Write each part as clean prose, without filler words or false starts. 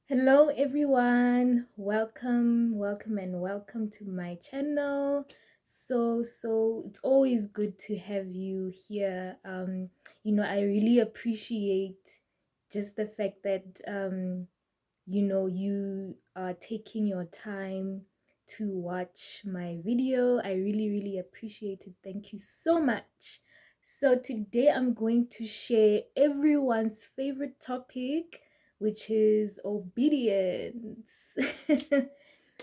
Hello everyone. Welcome to my channel. So it's always good to have you here. I really appreciate just the fact that you are taking your time to watch my video. I really appreciate it. Thank you so much. So today I'm going to share everyone's favorite topic, which is obedience.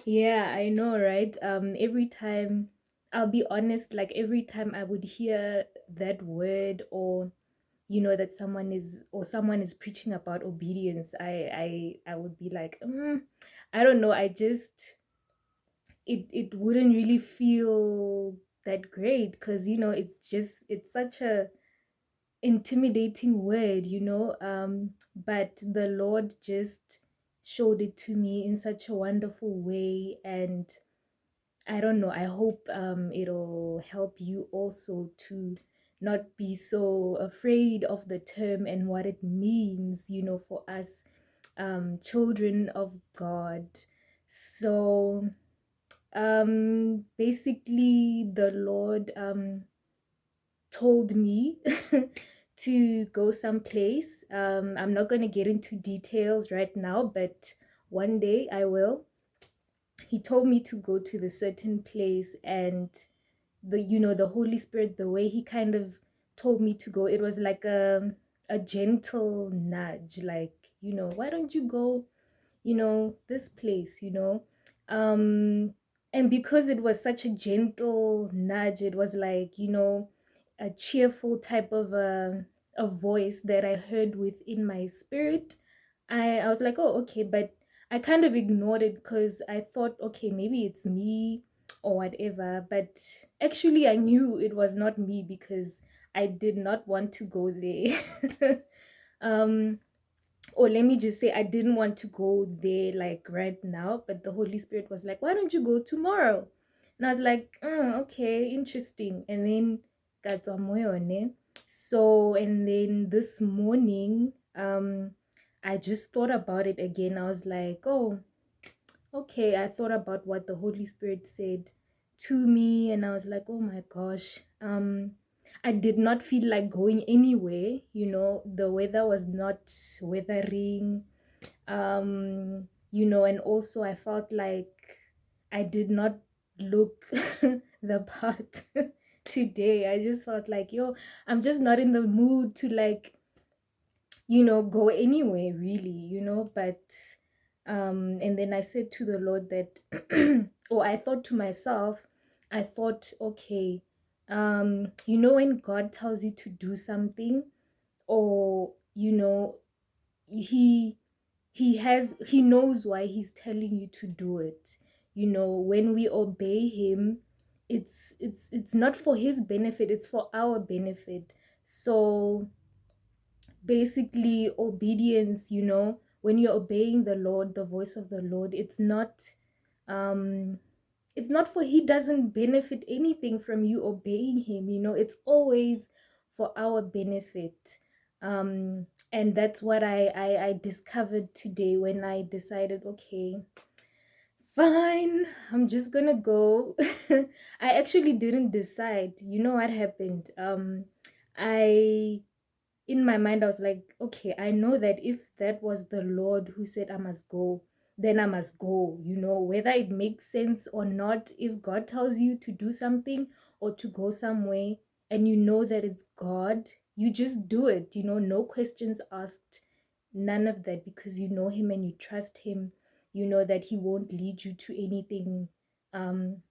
Yeah, I know, right? Every time, I'll be honest, like every time I would hear that word, or that someone is preaching about obedience, I would be like, I don't know, it wouldn't really feel that great, because it's such a intimidating word, but the Lord just showed it to me in such a wonderful way. And I don't know, I hope it'll help you also to not be so afraid of the term and what it means, for us children of God. So basically the Lord told me to go someplace. I'm not going to get into details right now, but one day I will. He told me to go to the certain place, and the Holy Spirit, the way he kind of told me to go, it was like a gentle nudge, like, why don't you go, this place, and because it was such a gentle nudge, it was like, a cheerful type of a voice that I heard within my spirit. I was like, oh, okay, but I kind of ignored it because I thought, okay, maybe it's me or whatever. But actually, I knew it was not me because I did not want to go there. um, or let me just say, I didn't want to go there like right now, but the Holy Spirit was like, why don't you go tomorrow? And I was like, okay, interesting. And then katswa moyo ne. So, and then this morning, I just thought about it again. I was like, oh, okay. I thought about what the Holy Spirit said to me, and I was like, oh my gosh. I did not feel like going anywhere. The weather was not weathering. And also I felt like I did not look the part today. I just felt like, yo, I'm just not in the mood to, like, go anywhere really, but and then I said to the Lord that or I thought to myself, I thought, okay, when God tells you to do something, or he he knows why he's telling you to do it. When we obey him, it's not for his benefit, it's for our benefit. So basically, obedience, when you're obeying the Lord, the voice of the Lord, um it's not for, he doesn't benefit anything from you obeying him. It's always for our benefit. And that's what I discovered today when I decided, okay, fine, I'm just gonna go. I actually didn't decide. You know what happened? I In my mind, I was like, okay, I know that if that was the Lord who said I must go, then I must go, whether it makes sense or not. If God tells you to do something or to go somewhere, and you know that it's God, you just do it, no questions asked, none of that, because you know him and you trust him. You know that he won't lead you to anything nje,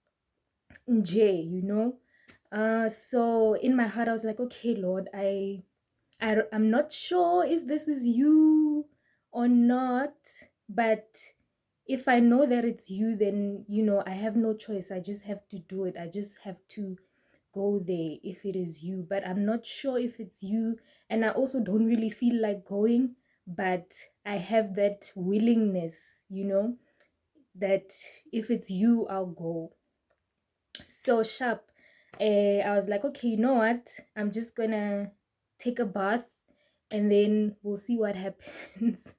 so in my heart, I was like, okay, Lord, I'm not sure if this is you or not, but if I know that it's you, then, I have no choice. I just have to do it. I just have to go there if it is you. But I'm not sure if it's you. And I also don't really feel like going, but I have that willingness, that if it's you, I'll go. So sharp. I was like, okay, you know what? I'm just gonna take a bath, and then we'll see what happens.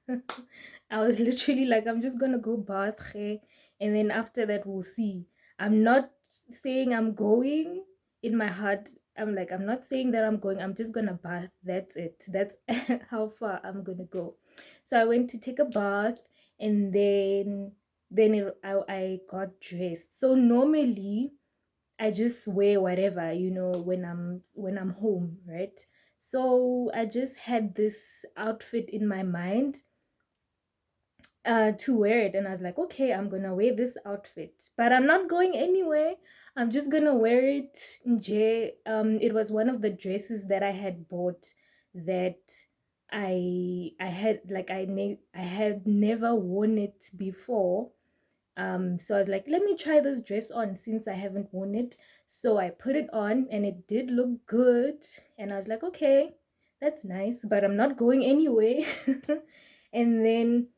I was literally like, I'm just gonna go bath, and then after that we'll see. I'm not saying I'm going. In my heart, I'm like, I'm not saying that I'm going. I'm just gonna bath. That's it. That's how far I'm gonna go. So I went to take a bath, and I got dressed. So normally I just wear whatever, when I'm home, right? So I just had this outfit in my mind to wear it, and I was like, okay, I'm gonna wear this outfit, but I'm not going anywhere. I'm just gonna wear it. It was one of the dresses that I had bought that I had like I had never worn it before. So I was like, let me try this dress on since I haven't worn it. So I put it on and it did look good. And I was like, okay, that's nice, but I'm not going anyway. And then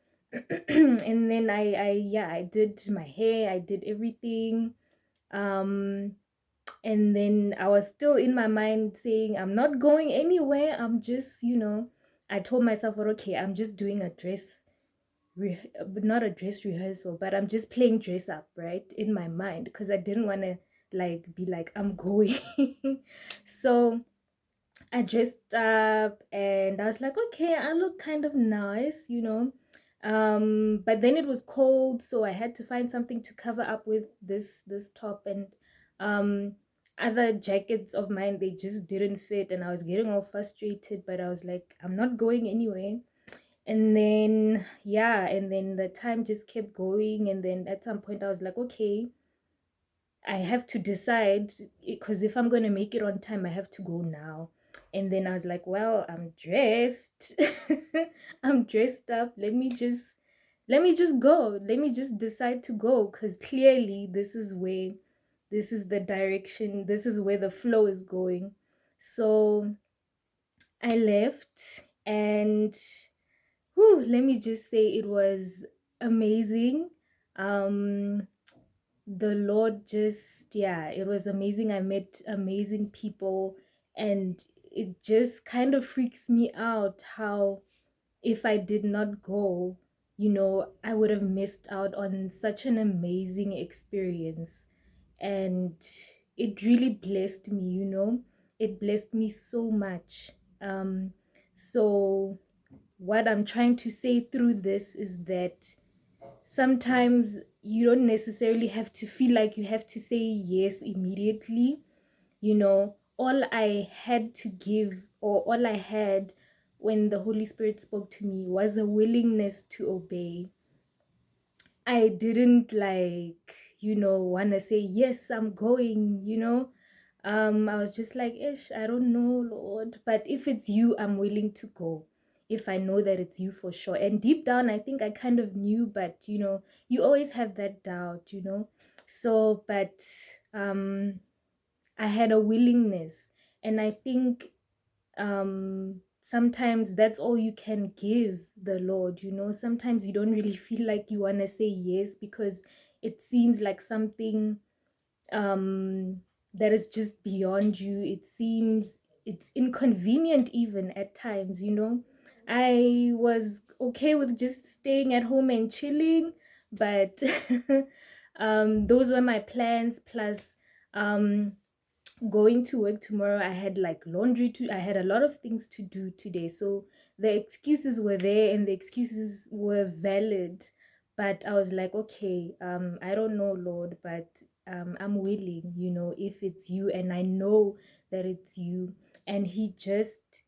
and then I did my hair, I did everything. Um and then I was still in my mind saying, I'm not going anywhere. I'm just, I told myself, well, okay, I'm just doing a dress not a dress rehearsal, but I'm just playing dress up, right? In my mind, because I didn't want to like be like, I'm going. So I dressed up and I was like, okay, I look kind of nice. But then it was cold, so I had to find something to cover up with this top, and um other jackets of mine, they just didn't fit, and I was getting all frustrated, but I was like, I'm not going anyway. And then yeah, and then the time just kept going, and then at some point I was like, okay, I have to decide, because if I'm going to make it on time, I have to go now. And then I was like, well, I'm dressed. I'm dressed up. Let me just go. Let me just decide to go, cuz clearly this is the direction, this is where the flow is going. So I left, and whew, let me just say it was amazing. Um the Lord just, yeah, it was amazing. I met amazing people, and it just kind of freaks me out how if I did not go, I would have missed out on such an amazing experience. And it really blessed me. It blessed me so much. So what I'm trying to say through this is that sometimes you don't necessarily have to feel like you have to say yes immediately. All I had to give, or all I had when the Holy Spirit spoke to me, was a willingness to obey. I didn't want to say, yes, I'm going. I was just like, ish, I don't know, Lord. But if it's you, I'm willing to go. If I know that it's you for sure. And deep down, I think I kind of knew, but you always have that doubt. So, but I had a willingness. And I think sometimes that's all you can give the Lord. Sometimes you don't really feel like you want to say yes, because it seems like something um that is just beyond you. It seems it's inconvenient even at times. I was okay with just staying at home and chilling, but those were my plans. Plus um going to work tomorrow, I had like laundry to I had a lot of things to do today. So the excuses were there, and the excuses were valid. But I was like, okay, I don't know, Lord, but I'm willing, if it's you, and I know that it's you. And he just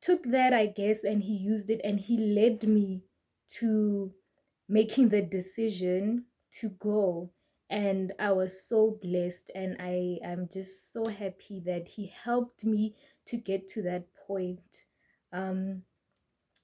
took that, I guess, and he used it, and he led me to making the decision to go. And I was so blessed, and I am just so happy that he helped me to get to that point. Um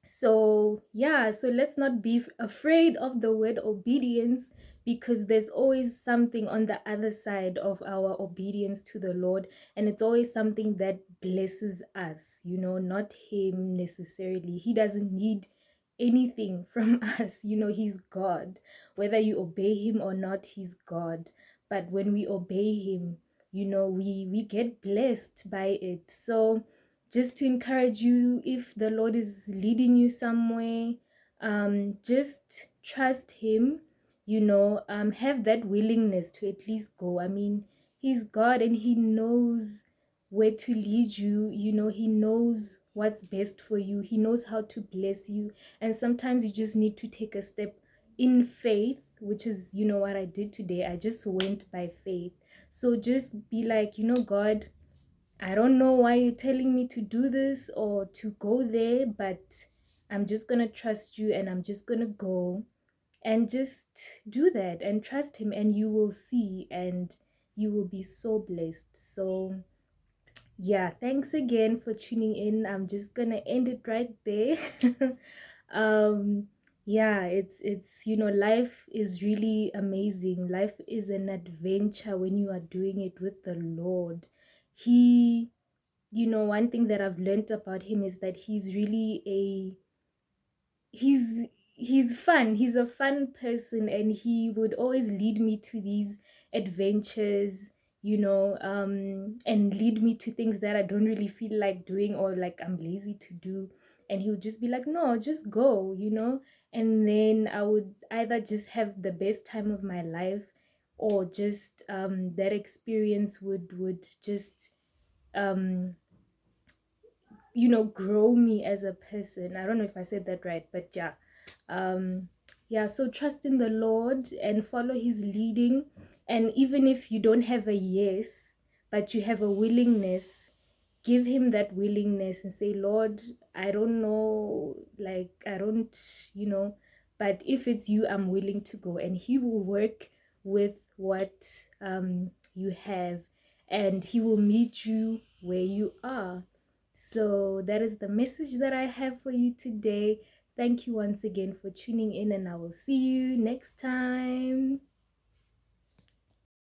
so yeah, so let's not be afraid of the word obedience, because there's always something on the other side of our obedience to the Lord, and it's always something that blesses us, not him necessarily. He doesn't need anything from us. He's God. Whether you obey him or not, he's God. But when we obey him, we get blessed by it. So just to encourage you, if the Lord is leading you somewhere, Just trust him, have that willingness to at least go. I mean, he's God and he knows where to lead you. He knows what's best for you, he knows how to bless you. And sometimes you just need to take a step in faith, which is, what I did today. I just went by faith. So just be like, God, I don't know why you're telling me to do this or to go there, but I'm just going to trust you and I'm just going to go and just do that and trust him, and you will see and you will be so blessed. So, yeah, thanks again for tuning in. I'm just going to end it right there. um yeah, it's life is really amazing. Life is an adventure when you are doing it with the Lord. He One thing that I've learned about him is that he's really he's fun. He's a fun person, and he would always lead me to these adventures, and lead me to things that I don't really feel like doing or like I'm lazy to do. And he would just be like, no, just go. And then I would either just have the best time of my life, or just that experience would just um grow me as a person. I don't know if I said that right, but yeah. Yeah, so trust in the Lord and follow his leading. And even if you don't have a yes, but you have a willingness, give him that willingness and say, Lord, I don't know, like, I don't, but if it's you, I'm willing to go. And he will work with what you have, and he will meet you where you are. So that is the message that I have for you today. Thank you once again for tuning in, and I will see you next time.